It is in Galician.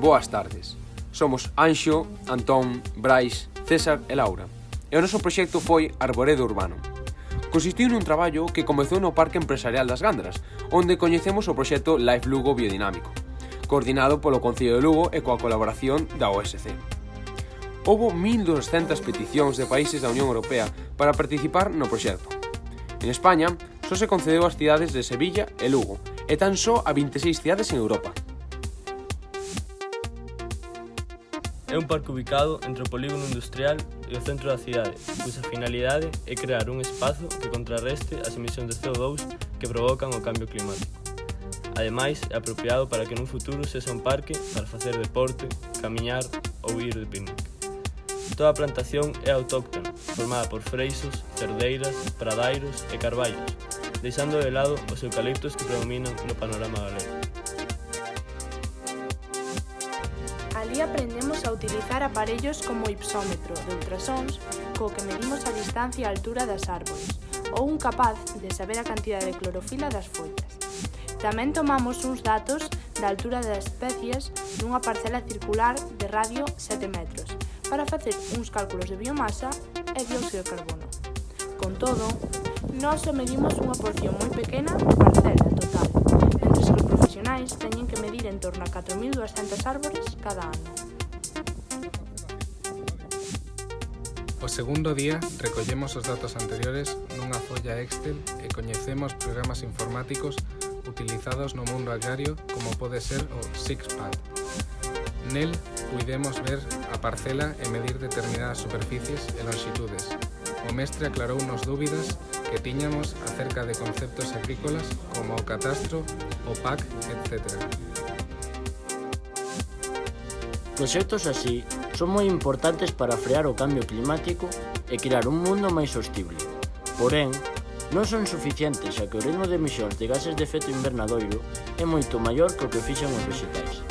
Boas tardes. Somos Anxo, Antón, Brais, César e Laura. E o noso proxecto foi Arboredo Urbano. Consistiu nun traballo que comezou no Parque Empresarial das Gandras, onde coñecemos o proxecto Life Lugo Biodinámico, coordinado polo Concello de Lugo e coa colaboración da OSC. Houbo 1.200 peticións de países da Unión Europea para participar no proxecto. En España, só se concedeu ás cidades de Sevilla e Lugo, e tan só a 26 cidades en Europa. É un parque ubicado entre o polígono industrial e o centro da cidade, cuxa finalidade é crear un espazo que contrarreste as emisións de CO2 que provocan o cambio climático. Ademais, é apropiado para que nun futuro sexa un parque para facer deporte, camiñar ou ir de picnic. Toda a plantación é autóctona, formada por freixos, cerdeiras, pradairos e carballos, deixando de lado os eucaliptos que predominan no panorama galego. Alí aprendemos a utilizar aparellos como o ipsómetro de ultrasons, co que medimos a distancia e a altura das árbores, ou un capaz de saber a cantidade de clorofila das follas. Tamén tomamos uns datos da altura das especies nunha parcela circular de radio 7 metros, para facer uns cálculos de biomasa e dióxido de carbono. Con todo, nós só medimos unha porción moi pequena de parcela total, mentres que os profesionais teñen que medir en torno a 4.200 árbores cada ano. O segundo día recollemos os datos anteriores nunha folla Excel e coñecemos programas informáticos utilizados no mundo agrario como pode ser o SIXPAD. Nel puidemos ver a parcela e medir determinadas superficies e longitudes. O mestre aclarounos dúbidas que tiñamos acerca de conceptos agrícolas como o catastro, o PAC, etc. Proxectos así son moi importantes para frear o cambio climático e crear un mundo máis sostible. Porén, non son suficientes xa que o ritmo de emisións de gases de efecto invernadoiro é moito maior que o que fixan os vegetais.